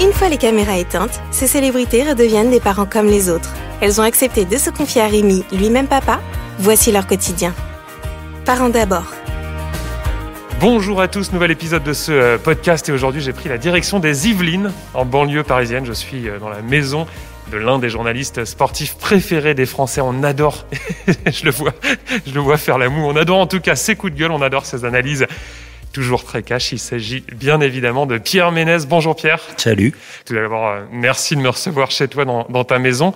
Une fois les caméras éteintes, ces célébrités redeviennent des parents comme les autres. Elles ont accepté de se confier à Rémi, lui-même papa. Voici leur quotidien. Parents d'abord. Bonjour à tous, nouvel épisode de ce podcast et aujourd'hui j'ai pris la direction des Yvelines en banlieue parisienne. Je suis dans la maison de l'un des journalistes sportifs préférés des Français. On adore, je le vois faire la moue, on adore en tout cas ses coups de gueule, on adore ses analyses toujours très cash. Il s'agit bien évidemment de Pierre Ménès. Bonjour Pierre. Salut. Tout d'abord, merci de me recevoir chez toi dans ta maison.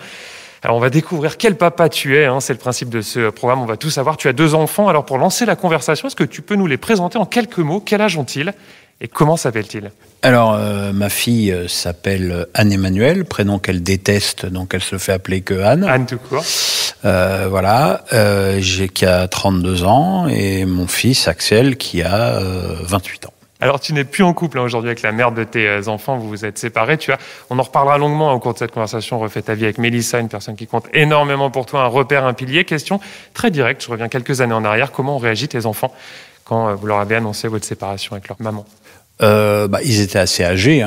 Alors on va découvrir quel papa tu es, c'est le principe de ce programme, on va tout savoir. Tu as 2 enfants, alors pour lancer la conversation, est-ce que tu peux nous les présenter en quelques mots? Quel âge ont-ils et comment s'appellent-ils? Alors ma fille s'appelle Anne-Emmanuelle, prénom qu'elle déteste, donc elle se fait appeler que Anne. Anne tout court. Voilà, qui a 32 ans et mon fils Axel qui a 28 ans. Alors, tu n'es plus en couple aujourd'hui avec la mère de tes enfants, vous vous êtes séparés. On en reparlera longuement au cours de cette conversation. Refais ta vie avec Mélissa, une personne qui compte énormément pour toi, un repère, un pilier. Question très directe, je reviens quelques années en arrière. Comment ont réagi tes enfants quand vous leur avez annoncé votre séparation avec leur maman? Ils étaient assez âgés.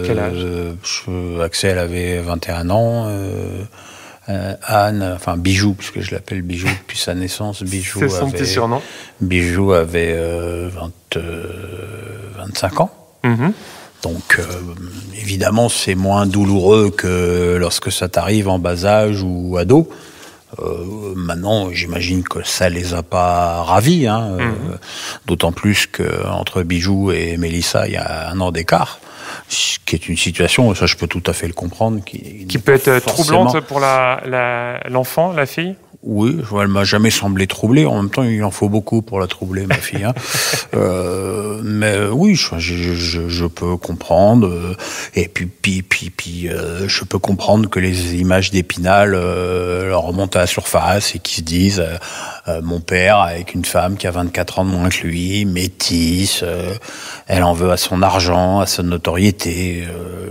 Quel âge? Axel avait 21 ans. Anne, enfin Bijou, parce que je l'appelle Bijou depuis sa naissance. Bijou c'est son petit surnom. Bijou avait 25 ans. Mm-hmm. Donc, évidemment, c'est moins douloureux que lorsque ça t'arrive en bas âge ou ado. Maintenant, j'imagine que ça les a pas ravis. D'autant plus qu'entre Bijou et Mélissa, il y a 1 an d'écart. Ce qui est une situation, ça je peux tout à fait le comprendre. Qui peut être troublante pour l'enfant, la fille? Oui, elle m'a jamais semblé troublée. En même temps, il en faut beaucoup pour la troubler, ma fille. Mais oui, je peux comprendre. Et puis, je peux comprendre que les images d'Épinal leur remontent à la surface et qu'ils se disent mon père avec une femme qui a 24 ans de moins que lui, métisse, elle en veut à son argent, à sa notoriété.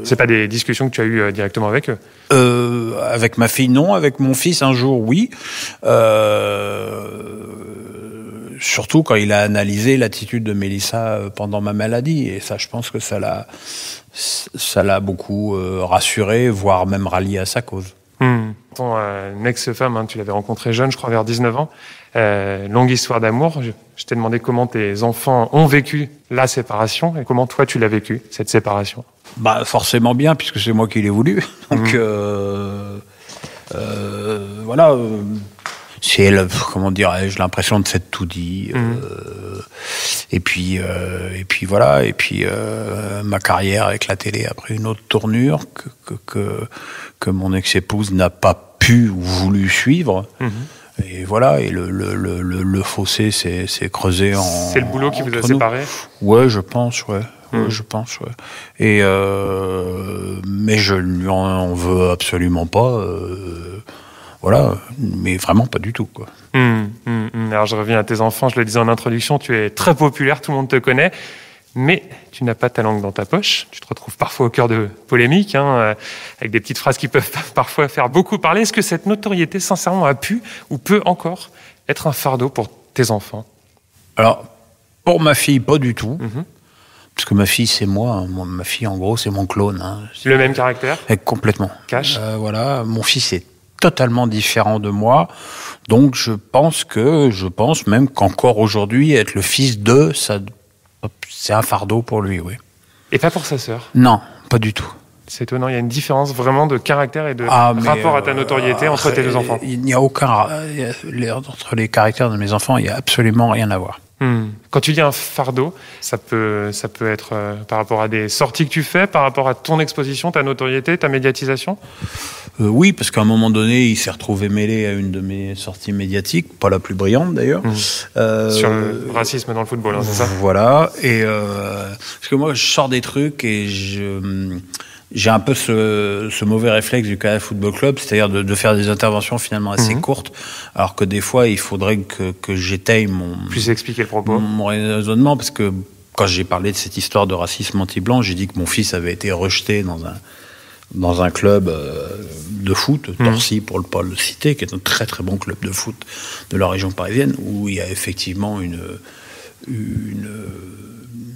C'est pas des discussions que tu as eues directement avec eux? Avec ma fille, non. Avec mon fils, un jour, oui. Surtout quand il a analysé l'attitude de Mélissa pendant ma maladie. Et ça, je pense que ça l'a beaucoup rassuré, voire même rallié à sa cause. Ton ex-femme, tu l'avais rencontrée jeune, je crois vers 19 ans. Longue histoire d'amour. Je t'ai demandé comment tes enfants ont vécu la séparation et comment toi tu l'as vécu, cette séparation. Forcément bien, puisque c'est moi qui l'ai voulu. Donc, voilà. C'est, comment dirais-je, l'impression de s'être tout dit. Et puis voilà. Et puis, ma carrière avec la télé a pris une autre tournure que mon ex-épouse n'a pas pu ou voulu suivre. Et voilà, et le fossé s'est creusé en... C'est le boulot qui vous a séparés? Ouais, je pense, ouais. Je pense, ouais. Et mais je lui en veux absolument pas. Voilà, mais vraiment pas du tout, quoi. Alors je reviens à tes enfants, je le disais en introduction, tu es très populaire, tout le monde te connaît, mais tu n'as pas ta langue dans ta poche. Tu te retrouves parfois au cœur de polémiques, avec des petites phrases qui peuvent parfois faire beaucoup parler. Est-ce que cette notoriété, sincèrement, a pu ou peut encore être un fardeau pour tes enfants? Alors, pour ma fille, pas du tout. Parce que ma fille, c'est moi. Ma fille, en gros, c'est mon clone. Le même caractère? Complètement. Cash? Voilà. Mon fils est totalement différent de moi. Donc, je pense même qu'encore aujourd'hui, être le fils de, ça, c'est un fardeau pour lui, oui. Et pas pour sa sœur? Non, pas du tout. C'est étonnant. Il y a une différence vraiment de caractère et de rapport à ta notoriété entre tes 2 enfants. Il n'y a entre les caractères de mes enfants, il n'y a absolument rien à voir. Quand tu dis un fardeau, ça peut être par rapport à des sorties que tu fais, par rapport à ton exposition, ta notoriété, ta médiatisation? Oui, parce qu'à un moment donné, il s'est retrouvé mêlé à une de mes sorties médiatiques, pas la plus brillante d'ailleurs. Sur le racisme dans le football, c'est ça? Voilà, et parce que moi je sors des trucs et j'ai un peu ce mauvais réflexe du Canal Football Club, c'est-à-dire de faire des interventions finalement assez courtes, alors que des fois il faudrait que j'étaye plus expliquer le propos, mon raisonnement, parce que quand j'ai parlé de cette histoire de racisme anti-blanc, j'ai dit que mon fils avait été rejeté dans un club de foot, Torcy pour ne pas le citer, qui est un très très bon club de foot de la région parisienne, où il y a effectivement une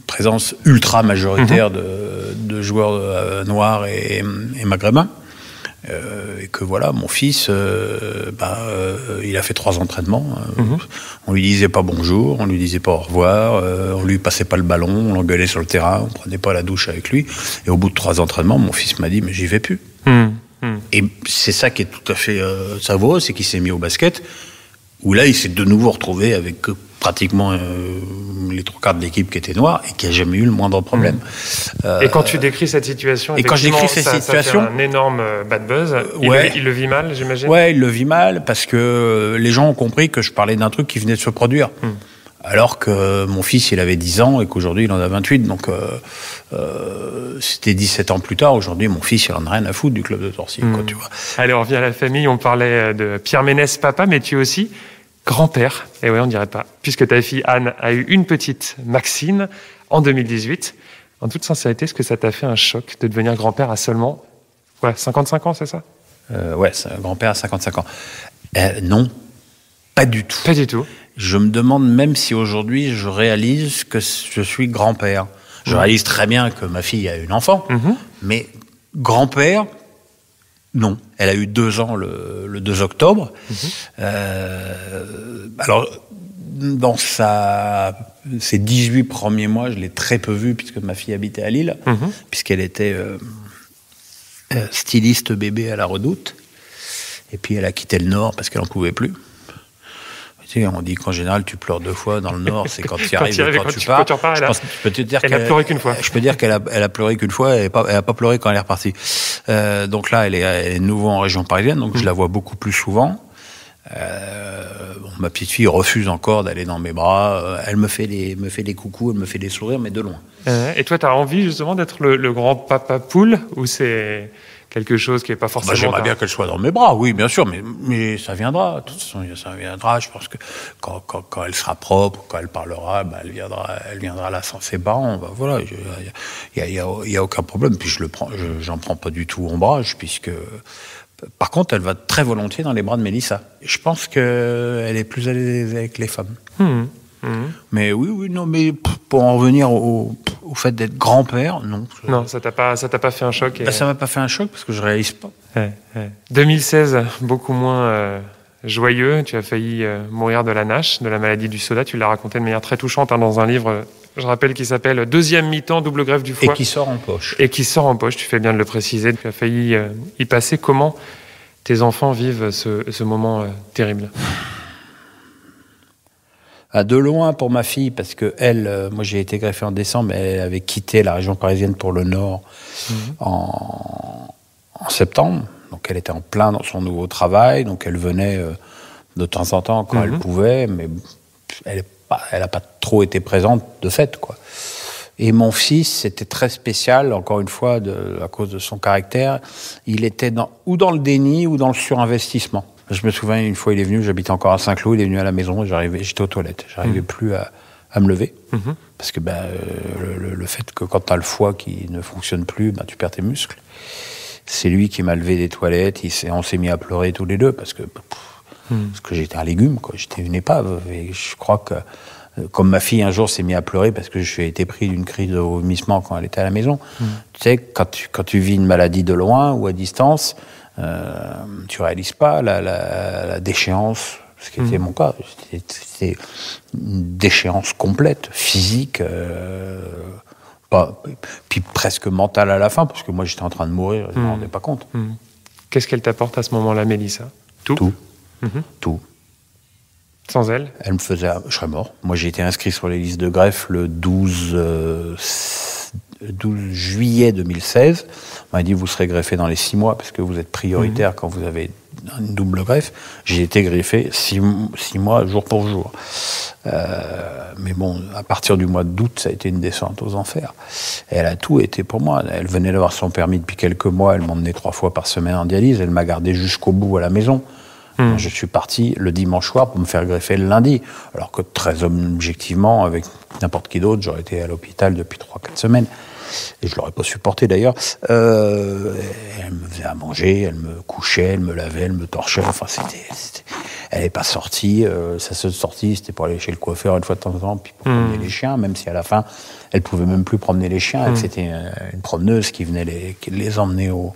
présence ultra majoritaire de de joueurs noirs et maghrébins. Et que voilà, mon fils, il a fait 3 entraînements. On lui disait pas bonjour, on lui disait pas au revoir, on lui passait pas le ballon, on l'engueulait sur le terrain, on prenait pas la douche avec lui. Et au bout de 3 entraînements, mon fils m'a dit mais j'y vais plus. Et c'est ça qui est tout à fait savoureux, c'est qu'il s'est mis au basket, où là il s'est de nouveau retrouvé avec pratiquement les 3/4 de l'équipe qui était noire et qui n'a jamais eu le moindre problème. Et quand tu décris cette situation, ça fait un énorme bad buzz. Il le vit mal, j'imagine. Ouais, il le vit mal parce que les gens ont compris que je parlais d'un truc qui venait de se produire. Alors que mon fils, il avait 10 ans et qu'aujourd'hui, il en a 28. Donc, c'était 17 ans plus tard. Aujourd'hui, mon fils, il en a rien à foutre du club de Torcy, quoi, tu vois. Allez, on revient à la famille. On parlait de Pierre Ménès, papa, mais tu es aussi grand-père. Et ouais, on dirait pas. Puisque ta fille Anne a eu une petite Maxine en 2018. En toute sincérité, est-ce que ça t'a fait un choc de devenir grand-père à seulement 55 ans, c'est ça ? Ouais, c'est un grand-père à 55 ans. Non, pas du tout. Pas du tout. Je me demande même si aujourd'hui je réalise que je suis grand-père. Je réalise très bien que ma fille a une enfant, mais grand-père, non. Elle a eu 2 ans le 2 octobre. Alors, dans ses 18 premiers mois, je l'ai très peu vue puisque ma fille habitait à Lille, puisqu'elle était styliste bébé à la Redoute. Et puis elle a quitté le Nord parce qu'elle n'en pouvait plus. Tu sais, on dit qu'en général, tu pleures 2 fois dans le Nord, c'est quand tu y arrives et quand tu pars. Elle a pleuré qu'une fois. Je peux dire qu'elle a pleuré qu'une fois, elle a pas pleuré quand elle est repartie. Donc là, elle est de nouveau en région parisienne, donc je la vois beaucoup plus souvent. Ma petite fille refuse encore d'aller dans mes bras. Elle me fait des coucous, elle me fait des sourires, mais de loin. Et toi, tu as envie justement d'être le grand papa poule, ou c'est quelque chose qui n'est pas forcément... J'aimerais bien qu'elle soit dans mes bras, oui, bien sûr, mais ça viendra. De toute façon, ça viendra. Je pense que quand elle sera propre, quand elle parlera, elle viendra là sans ses parents. Voilà, il y a aucun problème. Puis j'en prends pas du tout ombrage, puisque... Par contre, elle va très volontiers dans les bras de Mélissa. Je pense qu'elle est plus à l'aise avec les femmes. Mais oui, non, mais pour en revenir au fait d'être grand-père, non. Non, ça t'a pas fait un choc. Ça m'a pas fait un choc parce que je réalise pas. 2016, beaucoup moins joyeux. Tu as failli mourir de la NASH, de la maladie du soda. Tu l'as raconté de manière très touchante dans un livre, je rappelle, qui s'appelle Deuxième mi-temps, double greffe du foie. Et qui sort en poche. Tu fais bien de le préciser. Tu as failli y passer. Comment tes enfants vivent ce moment terrible ? De loin pour ma fille, parce que elle, moi j'ai été greffé en décembre, elle avait quitté la région parisienne pour le Nord en septembre. Donc elle était en plein dans son nouveau travail, donc elle venait de temps en temps quand elle pouvait, mais elle n'a pas trop été présente de fait, quoi. Et mon fils, c'était très spécial, encore une fois, à cause de son caractère. Il était ou dans le déni ou dans le surinvestissement. Je me souviens, une fois, il est venu, j'habitais encore à Saint-Cloud, il est venu à la maison, j'étais aux toilettes. J'arrivais plus à me lever. Parce que le fait que quand tu as le foie qui ne fonctionne plus, tu perds tes muscles. C'est lui qui m'a levé des toilettes, on s'est mis à pleurer tous les deux, parce que j'étais un légume, quoi. J'étais une épave. Et je crois que, comme ma fille un jour s'est mise à pleurer parce que j'ai été pris d'une crise de vomissement quand elle était à la maison. Tu sais, quand tu vis une maladie de loin ou à distance, tu réalises pas la déchéance, ce qui était mon cas. C'était une déchéance complète, physique, puis presque mentale à la fin, parce que moi j'étais en train de mourir, je ne me rendais pas compte. Qu'est-ce qu'elle t'apporte à ce moment-là, Mélissa ? Tout. Tout. Sans elle ? Elle me faisait... Je serais mort. Moi j'ai été inscrit sur les listes de greffe le 12 juillet 2016. On m'a dit vous serez greffé dans les 6 mois parce que vous êtes prioritaire quand vous avez une double greffe. J'ai été greffé 6 mois jour pour jour. Mais bon, à partir du mois d'août, ça a été une descente aux enfers. Et elle a tout été pour moi. Elle venait d'avoir son permis depuis quelques mois. Elle m'emmenait 3 fois par semaine en dialyse. Elle m'a gardé jusqu'au bout à la maison. Je suis parti le dimanche soir pour me faire greffer le lundi. Alors que très objectivement, avec n'importe qui d'autre, j'aurais été à l'hôpital depuis 3-4 semaines. Et je l'aurais pas supporté d'ailleurs. Elle me faisait à manger, elle me couchait, elle me lavait, elle me torchait. Enfin, Elle n'est pas sortie. Sa seule sortie, c'était pour aller chez le coiffeur une fois de temps en temps, puis pour promener les chiens, même si à la fin, elle pouvait même plus promener les chiens. C'était une promeneuse qui venait les emmener au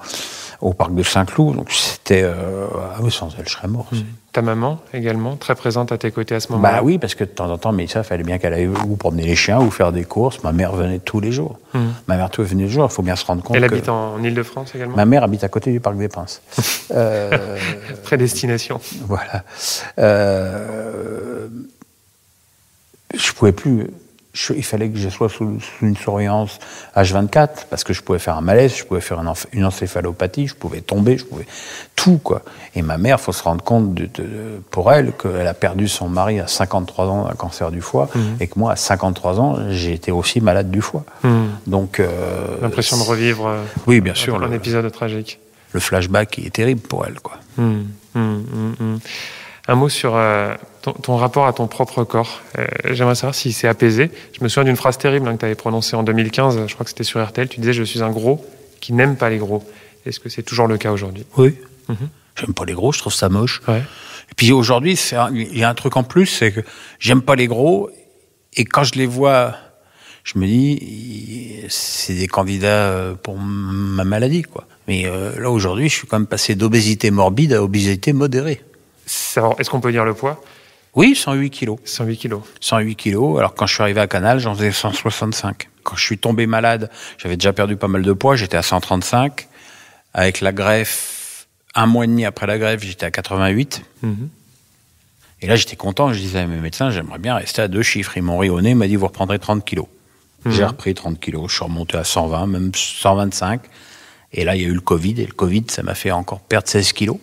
parc de Saint-Cloud. Donc c'était... ah oui, sans elle, je serais mort. Ta maman, également, très présente à tes côtés à ce moment-là? Bah oui, parce que de temps en temps, mais ça, fallait bien qu'elle aille ou promener les chiens ou faire des courses. Ma mère venait tous les jours. Ma mère venait tous les jours, il faut bien se rendre compte. Elle habite en Île-de-France également? Ma mère habite à côté du Parc des Princes. Prédestination. Voilà. Je pouvais plus... il fallait que je sois sous une surveillance H24, parce que je pouvais faire un malaise, je pouvais faire une encéphalopathie, je pouvais tomber, je pouvais... Tout, quoi. Et ma mère, il faut se rendre compte, pour elle, qu'elle a perdu son mari à 53 ans d'un cancer du foie, et que moi, à 53 ans, j'ai été aussi malade du foie. Donc... l'impression de revivre oui, bien sûr, un épisode tragique. Le flashback est terrible pour elle, quoi. Un mot sur ton rapport à ton propre corps. J'aimerais savoir s'il s'est apaisé. Je me souviens d'une phrase terrible que tu avais prononcée en 2015, je crois que c'était sur RTL. Tu disais « Je suis un gros qui n'aime pas les gros ». Est-ce que c'est toujours le cas aujourd'hui? Oui. J'aime pas les gros, je trouve ça moche. Ouais. Et puis aujourd'hui, il y a un truc en plus, c'est que j'aime pas les gros, et quand je les vois, je me dis, c'est des candidats pour ma maladie, quoi. Mais là, aujourd'hui, je suis quand même passé d'obésité morbide à obésité modérée. Est-ce qu'on peut dire le poids? Oui, 108 kilos. 108 kilos. 108 kilos. Alors, quand je suis arrivé à Canal, j'en faisais 165. Quand je suis tombé malade, j'avais déjà perdu pas mal de poids, j'étais à 135. Avec la greffe, 1 mois et demi après la greffe, j'étais à 88. Et là, j'étais content. Je disais à mes médecins, j'aimerais bien rester à 2 chiffres. Ils m'ont ri au nez, ils m'ont dit, vous reprendrez 30 kilos. J'ai repris 30 kilos. Je suis remonté à 120, même 125. Et là, il y a eu le Covid. Et le Covid, ça m'a fait encore perdre 16 kilos.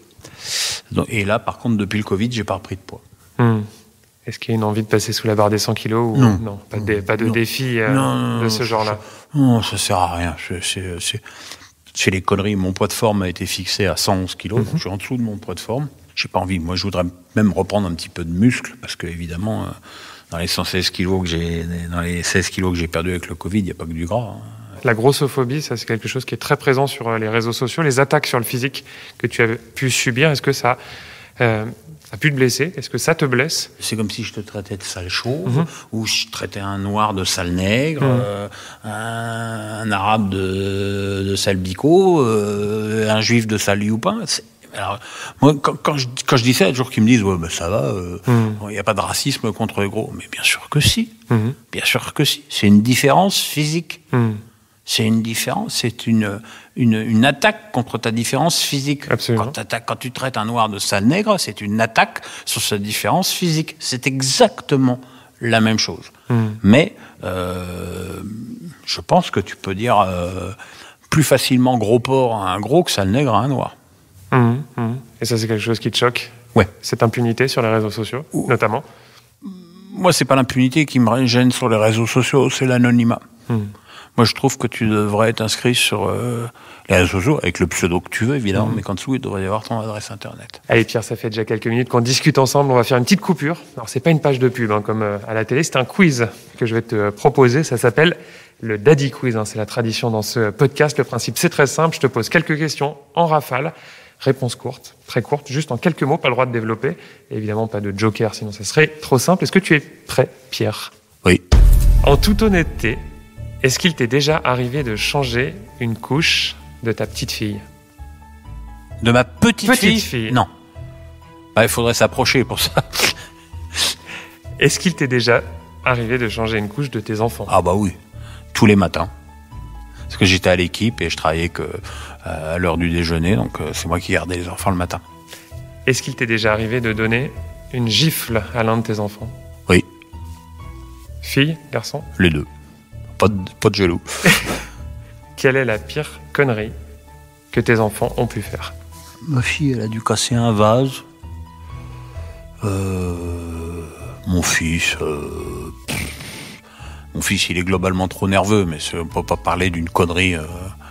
Et là, par contre, depuis le Covid, j'ai pas repris de poids. Est-ce qu'il y a une envie de passer sous la barre des 100 kilos ou... Non, pas de défi de ce genre-là. Non, ça sert à rien. C'est les conneries. Mon poids de forme a été fixé à 111 kilos, donc je suis en dessous de mon poids de forme. J'ai pas envie. Moi, je voudrais même reprendre un petit peu de muscle, parce que évidemment, dans les 116 kilos dans les 16 kilos que j'ai perdus avec le Covid, il n'y a pas que du gras. La grossophobie, ça c'est quelque chose qui est très présent sur les réseaux sociaux. Les attaques sur le physique que tu as pu subir, est-ce que ça a pu te blesser? Est-ce que ça te blesse? C'est comme si je te traitais de sale chauve, ou je traitais un noir de sale nègre, un arabe de sale bico, un juif de sale youpin. Alors, moi, quand je dis ça, il y a toujours qui me disent « Ouais, ben ça va, il n'y a pas de racisme contre les gros. » Mais bien sûr que si. Bien sûr que si. C'est une différence physique. C'est une différence, c'est une attaque contre ta différence physique. Absolument. Quand tu traites un noir de sale nègre, c'est une attaque sur sa différence physique. C'est exactement la même chose. Mais je pense que tu peux dire plus facilement gros porc à un gros que sale nègre à un noir. Et ça, c'est quelque chose qui te choque? Ouais. Cette impunité sur les réseaux sociaux, notamment? Moi, c'est pas l'impunité qui me gêne sur les réseaux sociaux, c'est l'anonymat. Moi, je trouve que tu devrais être inscrit sur les réseaux sociaux, avec le pseudo que tu veux, évidemment, mais qu'en dessous, il devrait y avoir ton adresse Internet. Allez, Pierre, ça fait déjà quelques minutes qu'on discute ensemble. On va faire une petite coupure. Alors, c'est pas une page de pub, comme à la télé. C'est un quiz que je vais te proposer. Ça s'appelle le Daddy Quiz. C'est la tradition dans ce podcast. Le principe, c'est très simple. Je te pose quelques questions en rafale. Réponse courte, très courte, juste en quelques mots, pas le droit de développer. Et évidemment, pas de joker, sinon ça serait trop simple. Est-ce que tu es prêt, Pierre? Oui. En toute honnêteté, est-ce qu'il t'est déjà arrivé de changer une couche de ta petite fille? De ma petite fille? Non. Bah, il faudrait s'approcher pour ça. Est-ce qu'il t'est déjà arrivé de changer une couche de tes enfants? Ah bah oui, tous les matins. Parce que j'étais à l'équipe et je travaillais à l'heure du déjeuner, donc c'est moi qui gardais les enfants le matin. Est-ce qu'il t'est déjà arrivé de donner une gifle à l'un de tes enfants? Oui. Fille, garçon? Les deux. Pas de jaloux. Quelle est la pire connerie que tes enfants ont pu faire? Ma fille, elle a dû casser un vase. Mon fils... Mon fils, il est globalement trop nerveux, mais on ne peut pas parler d'une connerie,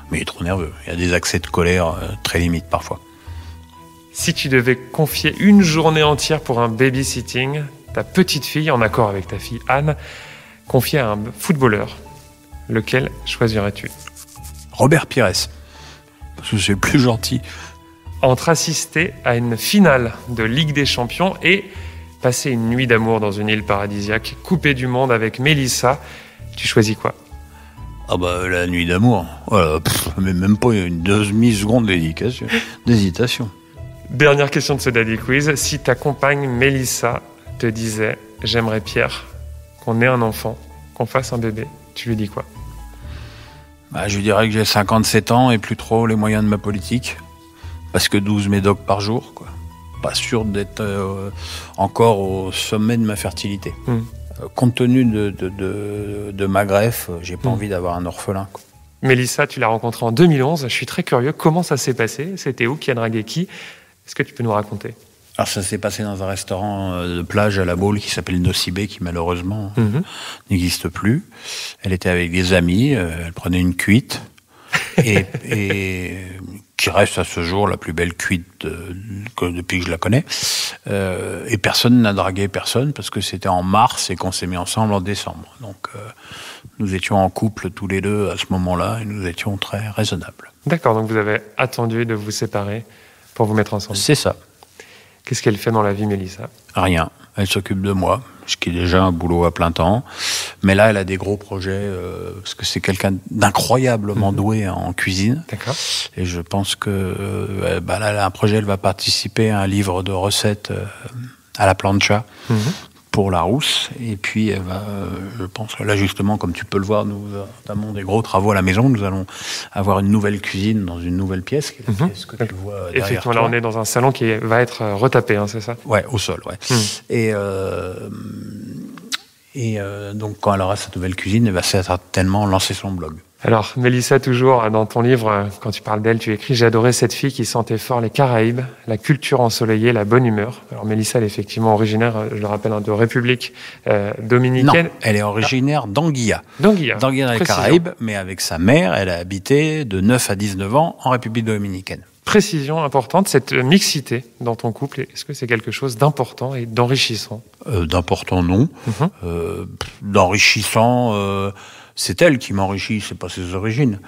mais il est trop nerveux. Il y a des accès de colère très limites parfois. Si tu devais confier une journée entière pour un babysitting, ta petite fille, en accord avec ta fille Anne, confiée à un footballeur, lequel choisirais-tu? Robert Pires, parce que c'est le plus gentil. entre assister à une finale de Ligue des Champions et passer une nuit d'amour dans une île paradisiaque, coupée du monde avec Mélissa. Tu choisis quoi? Ah bah la nuit d'amour, voilà, mais même pas une demi-seconde d'hésitation. Dernière question de ce Daddy Quiz. Si ta compagne Mélissa te disait « J'aimerais Pierre, qu'on ait un enfant, qu'on fasse un bébé », tu lui dis quoi? Bah, je lui dirais que j'ai 57 ans et plus trop les moyens de ma politique. Parce que 12 médocs par jour, quoi. Pas sûr d'être encore au sommet de ma fertilité. Compte tenu de ma greffe, j'ai pas envie d'avoir un orphelin, quoi. Mélissa, tu l'as rencontrée en 2011. Je suis très curieux. Comment ça s'est passé? C'était où? Qui a dragué qui? Est-ce que tu peux nous raconter? Alors ça s'est passé dans un restaurant de plage à La Baule qui s'appelle Nocibé, qui malheureusement n'existe plus. Elle était avec des amis, elle prenait une cuite et qui reste à ce jour la plus belle cuite depuis que je la connais. Et personne n'a dragué personne parce que c'était en mars et qu'on s'est mis ensemble en décembre. Donc nous étions en couple tous les deux à ce moment-là et nous étions très raisonnables. D'accord, donc vous avez attendu de vous séparer pour vous mettre ensemble. C'est ça. Qu'est-ce qu'elle fait dans la vie, Mélissa? Rien. Elle s'occupe de moi, ce qui est déjà un boulot à plein temps. Mais là, elle a des gros projets, parce que c'est quelqu'un d'incroyablement doué en cuisine. D'accord. Et je pense que là, elle a un projet, elle va participer à un livre de recettes à la plancha pour la Rousse. Et puis, elle va, je pense que là, justement, comme tu peux le voir, nous avons des gros travaux à la maison. Nous allons avoir une nouvelle cuisine dans une nouvelle pièce, qui est la pièce que tu vois derrière effectivement, toi. là, on est dans un salon qui va être retapé, hein, c'est ça? Ouais, au sol, ouais. Et donc, quand elle aura cette nouvelle cuisine, elle va certainement lancer son blog. Alors, Mélissa, toujours dans ton livre, quand tu parles d'elle, tu écris « J'ai adoré cette fille qui sentait fort les Caraïbes, la culture ensoleillée, la bonne humeur ». Alors, Mélissa, elle est effectivement originaire, je le rappelle, de République dominicaine. Non, elle est originaire d'Anguilla. D'Anguilla. D'Anguilla dans les Caraïbes, mais avec sa mère, elle a habité de 9 à 19 ans en République dominicaine. Précision importante, cette mixité dans ton couple, est-ce que c'est quelque chose d'important et d'enrichissant? D'important, non. D'enrichissant, c'est elle qui m'enrichit, c'est pas ses origines.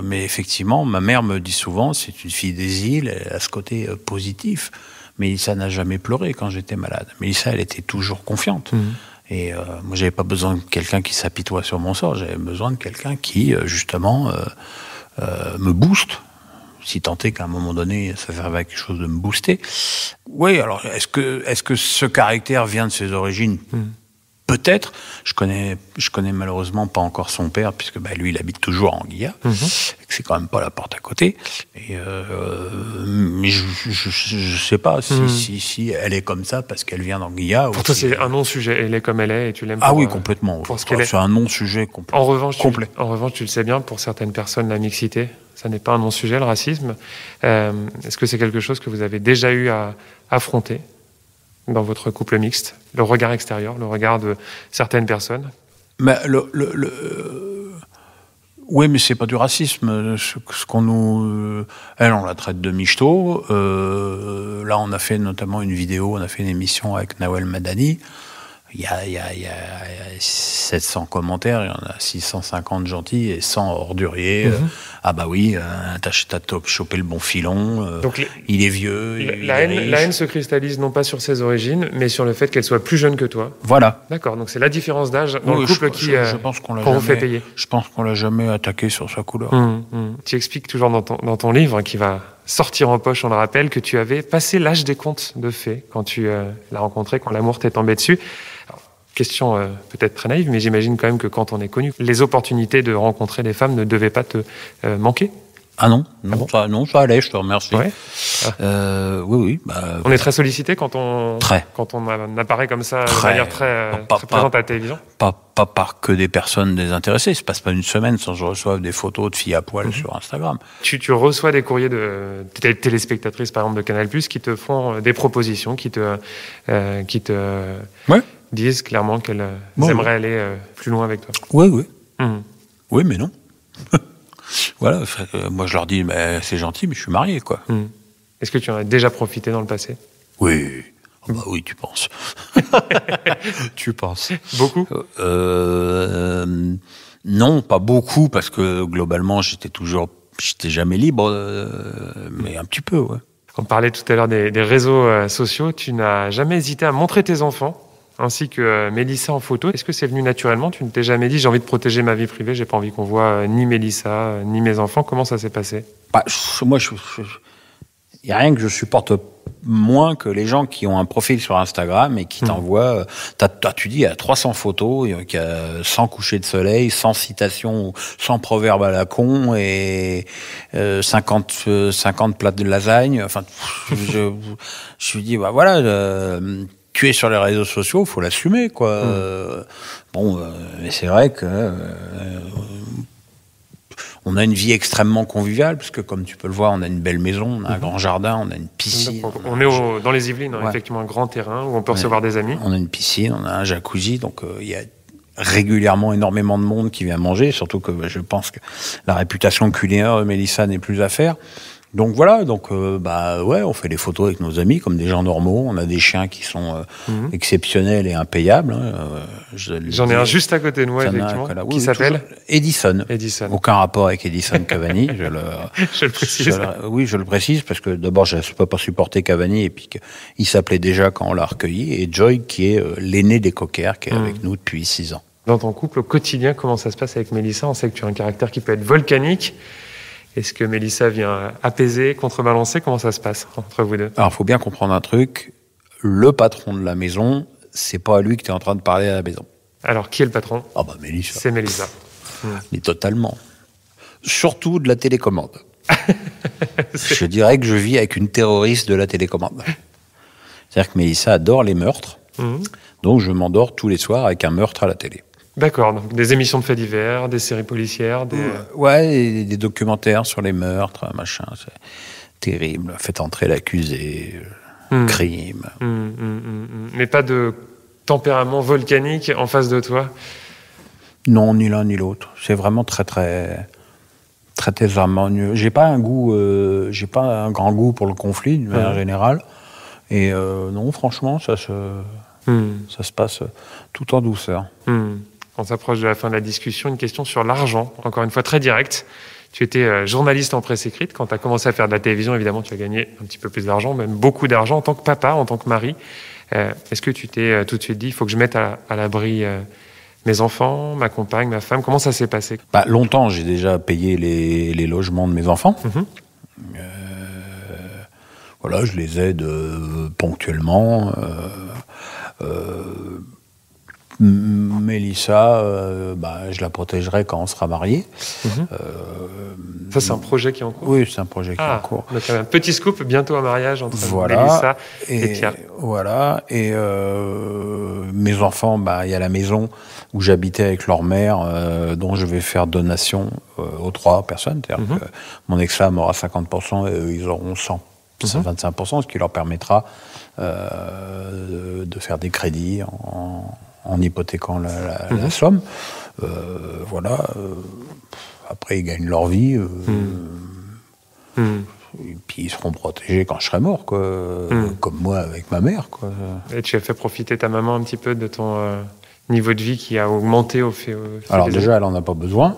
Mais effectivement, ma mère me dit souvent, c'est une fille des îles, elle a ce côté positif. Mélissa n'a jamais pleuré quand j'étais malade. Mélissa, elle était toujours confiante. Et moi, j'avais pas besoin de quelqu'un qui s'apitoie sur mon sort, j'avais besoin de quelqu'un qui, justement, me booste. Si tant est qu'à un moment donné, ça servait à quelque chose de me booster. Oui, alors, est-ce que ce caractère vient de ses origines? Peut-être. Je connais malheureusement pas encore son père, puisque lui, il habite toujours en Anguilla. C'est quand même pas la porte à côté. Et mais je sais pas si elle est comme ça parce qu'elle vient d'Anguilla. Pour toi, c'est un non-sujet. Elle est comme elle est et tu l'aimes pas. Ah oui, complètement. Pour ce qu'elle est. C'est un non-sujet complet. En revanche, tu le sais bien, pour certaines personnes, la mixité, ça n'est pas un non-sujet, le racisme. Est-ce que c'est quelque chose que vous avez déjà eu à affronter dans votre couple mixte? Le regard extérieur, le regard de certaines personnes? Mais oui, mais c'est pas du racisme. Ce qu'on nous, elle, on la traite de michto. Là, on a fait notamment une vidéo, on a fait une émission avec Nawel Madani. Il y a 700 commentaires, il y en a 650 gentils et 100 orduriers. Ah bah oui, t'as chopé le bon filon, donc il est vieux. La haine se cristallise non pas sur ses origines, mais sur le fait qu'elle soit plus jeune que toi. Voilà. D'accord, donc c'est la différence d'âge dans le couple je pense qu'on vous fait payer. Je pense qu'on l'a jamais attaqué sur sa couleur. Tu expliques toujours dans ton livre, qui va sortir en poche, on le rappelle, que tu avais passé l'âge des contes de fées quand tu l'as rencontré, quand l'amour t'est tombé dessus. Question peut-être très naïve, mais j'imagine quand même que quand on est connu, les opportunités de rencontrer des femmes ne devaient pas te manquer. Ah non, ça allait, je te remercie. Ouais. Oui. On est très sollicité quand on apparaît comme ça de manière très présente à la télévision. Pas par que des personnes désintéressées. Il se passe pas une semaine sans que je reçoive des photos de filles à poil sur Instagram. Tu reçois des courriers de téléspectatrices, par exemple, de Canal+, qui te font des propositions, qui te disent clairement qu'elles aimeraient aller plus loin avec toi. Oui. Oui, mais non. Voilà, moi je leur dis, c'est gentil, mais je suis marié, quoi. Est-ce que tu en as déjà profité dans le passé? Oui. Oui, tu penses. Tu penses. Beaucoup? Non, pas beaucoup, parce que globalement, j'étais toujours j'étais jamais libre, mais un petit peu, ouais. On parlait tout à l'heure des réseaux sociaux. Tu n'as jamais hésité à montrer tes enfants, ainsi que Mélissa en photo. Est-ce que c'est venu naturellement? Tu ne t'es jamais dit, j'ai envie de protéger ma vie privée, j'ai pas envie qu'on voit ni Mélissa, ni mes enfants. Comment ça s'est passé? Moi, il n'y a rien que je supporte moins que les gens qui ont un profil sur Instagram et qui t'envoient, tu dis, il y a 300 photos, il y a 100 couchers de soleil, 100 citations, 100 proverbes à la con et 50 plats de lasagne. Enfin, je me dis, bah voilà, tu es sur les réseaux sociaux, il faut l'assumer, quoi. Mais c'est vrai que on a une vie extrêmement conviviale, parce que comme tu peux le voir, on a une belle maison, on a un grand jardin, on a une piscine. On est dans les Yvelines, ouais. Effectivement, un grand terrain où on peut recevoir des amis. On a une piscine, on a un jacuzzi, donc il y a régulièrement énormément de monde qui vient manger, surtout que je pense que la réputation culinaire de Mélissa n'est plus à faire. Donc voilà, on fait des photos avec nos amis comme des gens normaux. On a des chiens qui sont exceptionnels et impayables. J'en ai un juste à côté de moi, effectivement, qui s'appelle Edison. Aucun rapport avec Edison Cavani. Je le précise. Je le précise parce que d'abord, je ne peux pas supporter Cavani et puis qu'il s'appelait déjà quand on l'a recueilli. Et Joy, qui est l'aîné des cockers, qui est avec nous depuis 6 ans. Dans ton couple, au quotidien, comment ça se passe avec Mélissa? On sait que tu as un caractère qui peut être volcanique. Est-ce que Mélissa vient apaiser, contrebalancer? Comment ça se passe entre vous deux? Alors, il faut bien comprendre un truc. Le patron de la maison, c'est pas à lui que tu es en train de parler à la maison. Alors, qui est le patron? Mélissa. C'est Mélissa. Mais totalement. Surtout de la télécommande. Je dirais que je vis avec une terroriste de la télécommande. C'est-à-dire que Mélissa adore les meurtres. Donc, je m'endors tous les soirs avec un meurtre à la télé. D'accord, donc des émissions de faits divers, des séries policières, Ouais, des documentaires sur les meurtres, machin, c'est terrible. Faites entrer l'accusé, crime. Mais pas de tempérament volcanique en face de toi? Non, ni l'un ni l'autre. C'est vraiment très, très, très, très harmonieux. J'ai pas un grand goût pour le conflit, d'une manière générale. Et non, franchement, ça se passe tout en douceur. On s'approche de la fin de la discussion. Une question sur l'argent, encore une fois très directe. Tu étais journaliste en presse écrite. Quand tu as commencé à faire de la télévision, évidemment, tu as gagné un petit peu plus d'argent, même beaucoup d'argent en tant que papa, en tant que mari. Est-ce que tu t'es tout de suite dit, il faut que je mette à l'abri mes enfants, ma compagne, ma femme? Comment ça s'est passé? Longtemps, j'ai déjà payé les logements de mes enfants. Voilà, je les aide ponctuellement. Mélissa, je la protégerai quand on sera mariés. Ça, c'est un projet qui est en cours? Oui, c'est un projet qui est en cours. Donc, un petit scoop, bientôt un mariage entre Mélissa et Pierre. Voilà, et mes enfants, il y a la maison où j'habitais avec leur mère, dont je vais faire donation aux 3 personnes. C'est-à-dire que mon ex-femme aura 50% et eux, ils auront 25%, ce qui leur permettra de faire des crédits en hypothéquant la somme. Voilà. Après, ils gagnent leur vie. Et puis, ils seront protégés quand je serai mort, quoi. Comme moi avec ma mère, quoi. Et tu as fait profiter ta maman un petit peu de ton niveau de vie qui a augmenté au fil Alors des déjà, années. elle n'en a pas besoin.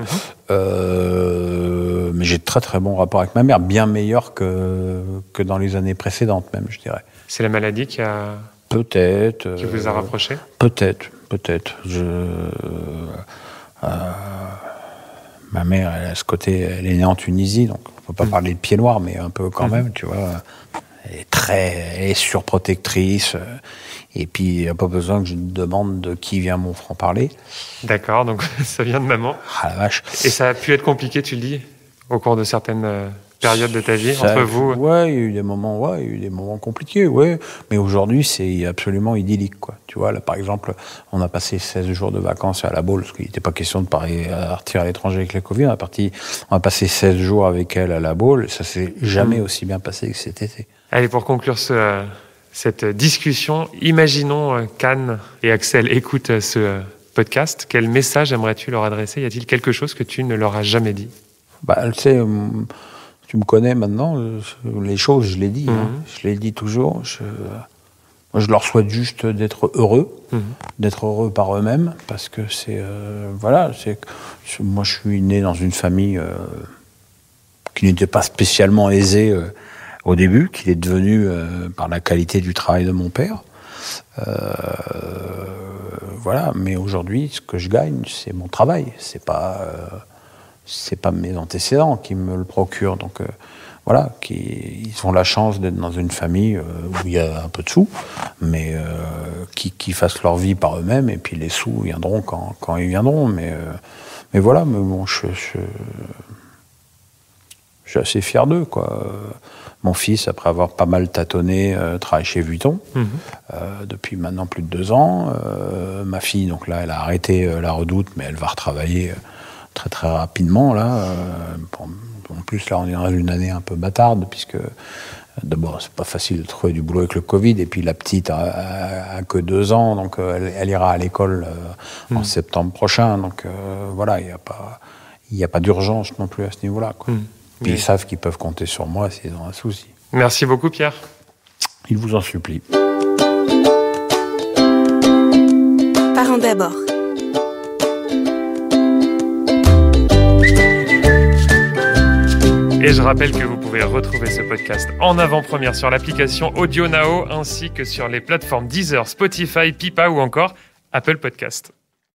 Mais j'ai de très très bons rapports avec ma mère, bien meilleurs que dans les années précédentes même, je dirais. C'est la maladie qui a... Peut-être. Qui vous a rapproché? Peut-être. Ma mère, elle a ce côté, elle est née en Tunisie, donc on ne peut pas parler de pied noir, mais un peu quand même, tu vois. Elle est surprotectrice. Et puis, il n'y a pas besoin que je demande de qui vient mon franc-parler. D'accord, donc ça vient de maman. Ah la vache. Et ça a pu être compliqué, tu le dis, au cours de certaines périodes de ta vie, entre vous? Ouais, il y a eu des moments compliqués, ouais. Mais aujourd'hui, c'est absolument idyllique, quoi. Tu vois, là, par exemple, on a passé 16 jours de vacances à La Baule, parce qu'il n'était pas question de partir à l'étranger avec la Covid. On a passé 16 jours avec elle à La Baule, et ça s'est jamais aussi bien passé que cet été. Allez, pour conclure cette discussion, imaginons qu'Anne et Axel écoutent ce podcast. Quel message aimerais-tu leur adresser? Y a-t-il quelque chose que tu ne leur as jamais dit? Tu sais, tu me connais maintenant, les choses, je les dis. Je les dis toujours. Moi, je leur souhaite juste d'être heureux, d'être heureux par eux-mêmes, parce que moi, je suis né dans une famille qui n'était pas spécialement aisé au début, qu'il est devenu par la qualité du travail de mon père. Voilà, mais aujourd'hui, ce que je gagne, c'est mon travail. C'est pas mes antécédents qui me le procurent. Donc voilà, ils ont la chance d'être dans une famille où il y a un peu de sous, mais qui fassent leur vie par eux-mêmes, et puis les sous viendront quand ils viendront. Mais voilà, mais bon, je suis assez fier d'eux, quoi. Mon fils, après avoir pas mal tâtonné, travaille chez Vuitton depuis maintenant plus de 2 ans. Ma fille, donc là, elle a arrêté la Redoute, mais elle va retravailler très très rapidement là. En plus, là, on est dans une année un peu bâtarde, puisque d'abord, c'est pas facile de trouver du boulot avec le Covid, et puis la petite a que 2 ans, donc elle ira à l'école en septembre prochain. Donc voilà, il n'y a pas d'urgence non plus à ce niveau-là, quoi. Puis ils savent qu'ils peuvent compter sur moi s'ils ont un souci. Merci beaucoup, Pierre. Il vous en supplie. Parents d'abord. Et je rappelle que vous pouvez retrouver ce podcast en avant-première sur l'application Audio Now, ainsi que sur les plateformes Deezer, Spotify, Pipa ou encore Apple Podcast.